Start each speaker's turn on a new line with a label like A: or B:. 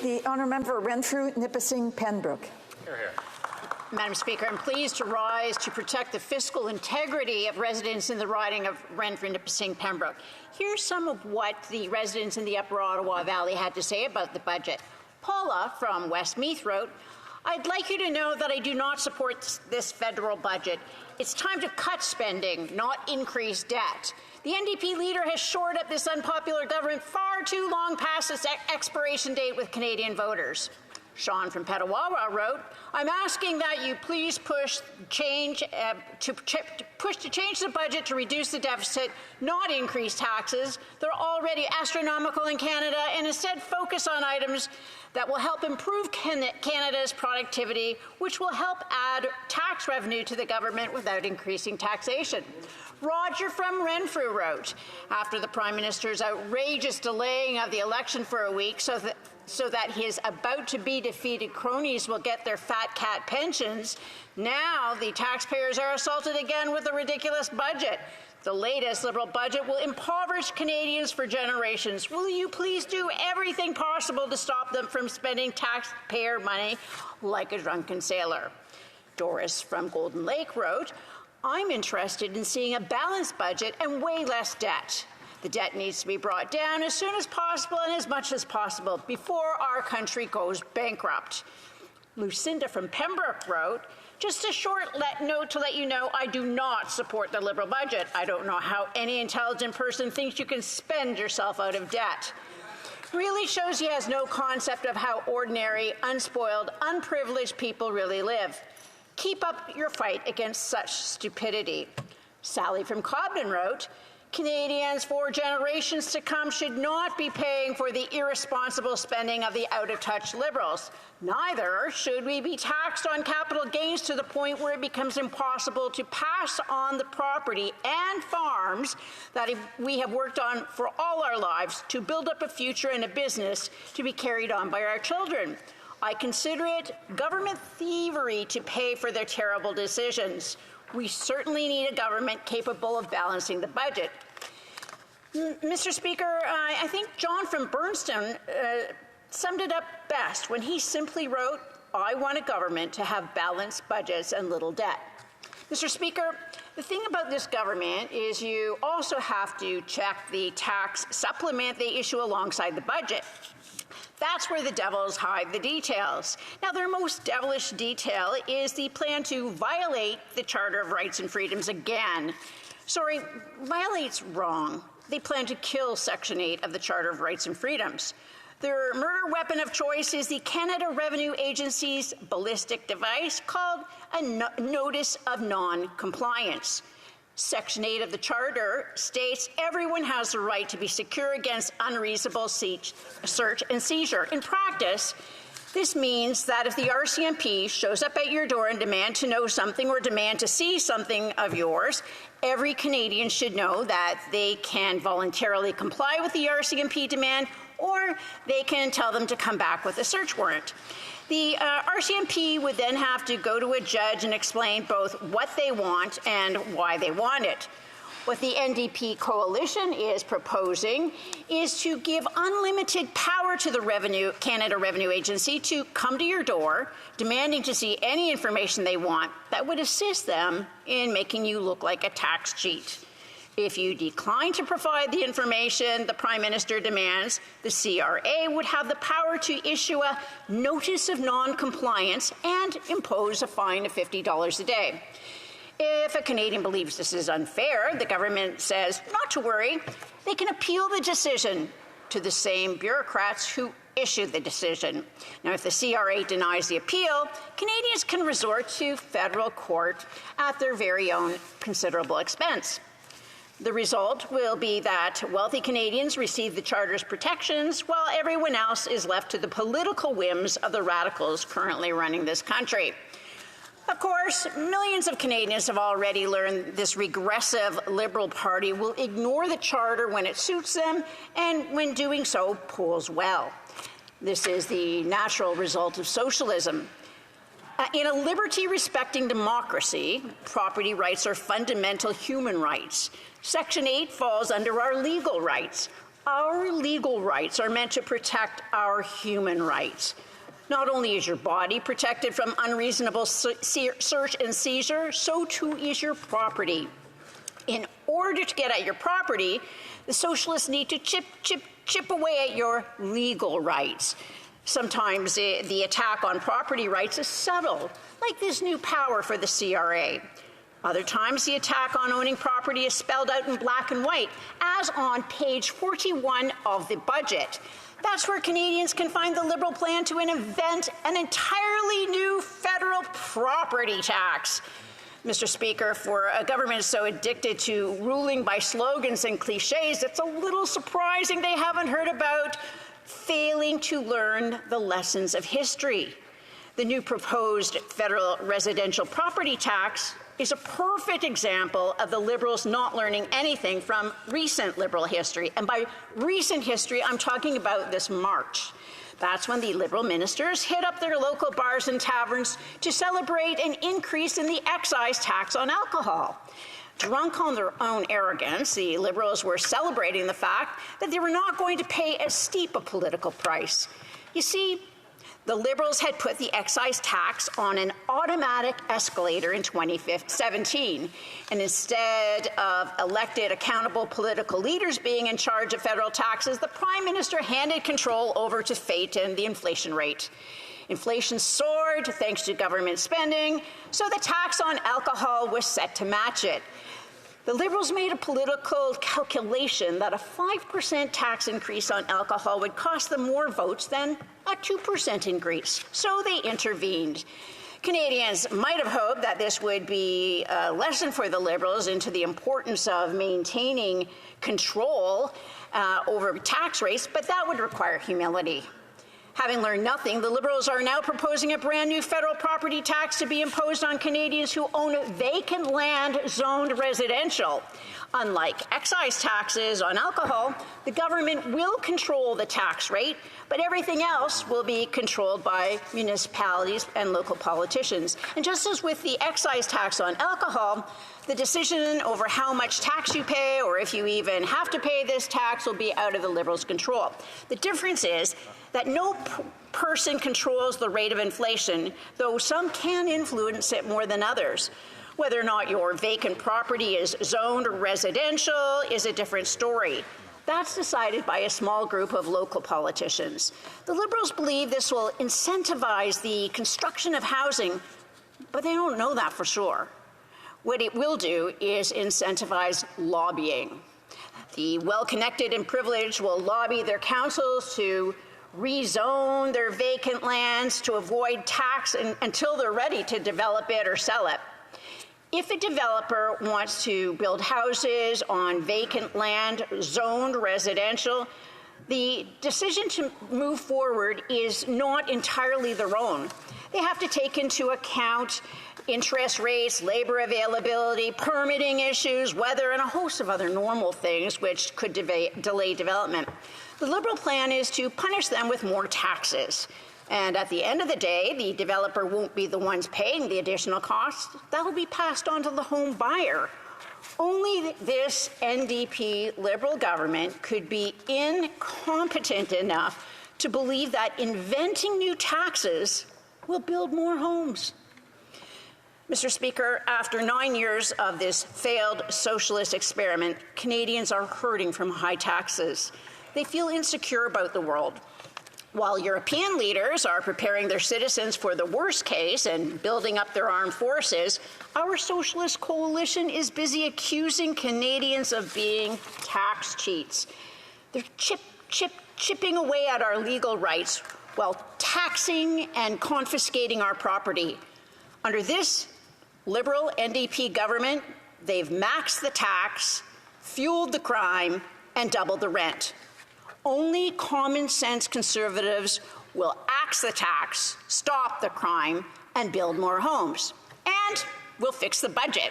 A: The honourable member Renfrew, Nipissing, Pembroke.
B: Hear, hear.
C: Madam Speaker, I'm pleased to rise to protect the fiscal integrity of residents in the riding of Renfrew, Nipissing, Pembroke. Here's some of what the residents in the Upper Ottawa Valley had to say about the budget. Paula from Westmeath wrote, "I'd like you to know that I do not support this federal budget. It's time to cut spending, not increase debt. The NDP leader has shored up this unpopular government far too long past its expiration date with Canadian voters." Sean from Petawawa wrote, "I'm asking that you please push to change the budget to reduce the deficit, not increase taxes. They're already astronomical in Canada, and instead focus on items that will help improve Canada's productivity, which will help add tax revenue to the government without increasing taxation." Roger from Renfrew wrote, "After the Prime Minister's outrageous delaying of the election for a week so that his about-to-be-defeated cronies will get their fat cat pensions, now the taxpayers are assaulted again with a ridiculous budget. The latest Liberal budget will impoverish Canadians for generations. Will you please do everything possible to stop them from spending taxpayer money like a drunken sailor?" Doris from Golden Lake wrote, "I'm interested in seeing a balanced budget and way less debt. The debt needs to be brought down as soon as possible and as much as possible before our country goes bankrupt." Lucinda from Pembroke wrote, "Just a short note to let you know I do not support the Liberal budget. I don't know how any intelligent person thinks you can spend yourself out of debt. Really shows he has no concept of how ordinary, unspoiled, unprivileged people really live. Keep up your fight against such stupidity." Sally from Cobden wrote, "Canadians for generations to come should not be paying for the irresponsible spending of the out-of-touch Liberals. Neither should we be taxed on capital gains to the point where it becomes impossible to pass on the property and farms that we have worked on for all our lives to build up a future and a business to be carried on by our children. I consider it government thievery to pay for their terrible decisions. We certainly need a government capable of balancing the budget." Mr. Speaker, I think John from Burnston summed it up best when he simply wrote, "I want a government to have balanced budgets and little debt." Mr. Speaker, the thing about this government is you also have to check the tax supplement they issue alongside the budget. That's where the devils hide the details. Now, their most devilish detail is the plan to violate the Charter of Rights and Freedoms again. Sorry, violate's wrong. They plan to kill Section 8 of the Charter of Rights and Freedoms. Their murder weapon of choice is the Canada Revenue Agency's ballistic device called a Notice of Non-Compliance. Section 8 of the Charter states everyone has the right to be secure against unreasonable search and seizure. In practice, this means that if the RCMP shows up at your door and demand to know something or demand to see something of yours, every Canadian should know that they can voluntarily comply with the RCMP demand, or they can tell them to come back with a search warrant. The RCMP would then have to go to a judge and explain both what they want and why they want it. What the NDP coalition is proposing is to give unlimited power to the Canada Revenue Agency to come to your door, demanding to see any information they want that would assist them in making you look like a tax cheat. If you decline to provide the information the Prime Minister demands, the CRA would have the power to issue a notice of non-compliance and impose a fine of $50 a day. If a Canadian believes this is unfair, the government says not to worry. They can appeal the decision to the same bureaucrats who issued the decision. Now, if the CRA denies the appeal, Canadians can resort to federal court at their very own considerable expense. The result will be that wealthy Canadians receive the Charter's protections while everyone else is left to the political whims of the radicals currently running this country. Of course, millions of Canadians have already learned this regressive Liberal Party will ignore the Charter when it suits them, and when doing so, polls well. This is the natural result of socialism. In a liberty-respecting democracy, property rights are fundamental human rights. Section 8 falls under our legal rights. our legal rights are meant to protect our human rights. Not only is your body protected from unreasonable search and seizure, so too is your property. In order to get at your property, the socialists need to chip away at your legal rights. Sometimes the attack on property rights is subtle, like this new power for the CRA. Other times, the attack on owning property is spelled out in black and white, as on page 41 of the budget. That's where Canadians can find the Liberal plan to invent an entirely new federal property tax. Mr. Speaker, for a government so addicted to ruling by slogans and cliches, it's a little surprising they haven't heard about failing to learn the lessons of history. The new proposed federal residential property tax is a perfect example of the Liberals not learning anything from recent Liberal history. And by recent history, I'm talking about this March. That's when the Liberal ministers hit up their local bars and taverns to celebrate an increase in the excise tax on alcohol. Drunk on their own arrogance, the Liberals were celebrating the fact that they were not going to pay as steep a political price. You see, the Liberals had put the excise tax on an automatic escalator in 2017, and instead of elected, accountable political leaders being in charge of federal taxes, the Prime Minister handed control over to fate and the inflation rate. Inflation soared thanks to government spending, so the tax on alcohol was set to match it. The Liberals made a political calculation that a 5% tax increase on alcohol would cost them more votes than a 2% increase, so they intervened. Canadians might have hoped that this would be a lesson for the Liberals into the importance of maintaining control over tax rates, but that would require humility. Having learned nothing, the Liberals are now proposing a brand new federal property tax to be imposed on Canadians who own vacant land zoned residential. Unlike excise taxes on alcohol, the government will control the tax rate, but everything else will be controlled by municipalities and local politicians. And just as with the excise tax on alcohol, the decision over how much tax you pay or if you even have to pay this tax will be out of the Liberals' control. The difference is that no person controls the rate of inflation, though some can influence it more than others. Whether or not your vacant property is zoned residential is a different story. That's decided by a small group of local politicians. The Liberals believe this will incentivize the construction of housing, but they don't know that for sure. What it will do is incentivize lobbying. The well-connected and privileged will lobby their councils to rezone their vacant lands to avoid tax until they're ready to develop it or sell it. If a developer wants to build houses on vacant land, zoned residential, the decision to move forward is not entirely their own. They have to take into account interest rates, labor availability, permitting issues, weather, and a host of other normal things which could delay development. The Liberal plan is to punish them with more taxes. And at the end of the day, the developer won't be the ones paying the additional costs. That will be passed on to the home buyer. Only this NDP Liberal government could be incompetent enough to believe that inventing new taxes will build more homes. Mr. Speaker, after 9 years of this failed socialist experiment, Canadians are hurting from high taxes. They feel insecure about the world. While European leaders are preparing their citizens for the worst case and building up their armed forces, our socialist coalition is busy accusing Canadians of being tax cheats. They're chipping away at our legal rights while taxing and confiscating our property. Under this Liberal NDP government, they've maxed the tax, fueled the crime, and doubled the rent. Only common sense Conservatives will axe the tax, stop the crime, and build more homes. And we'll fix the budget.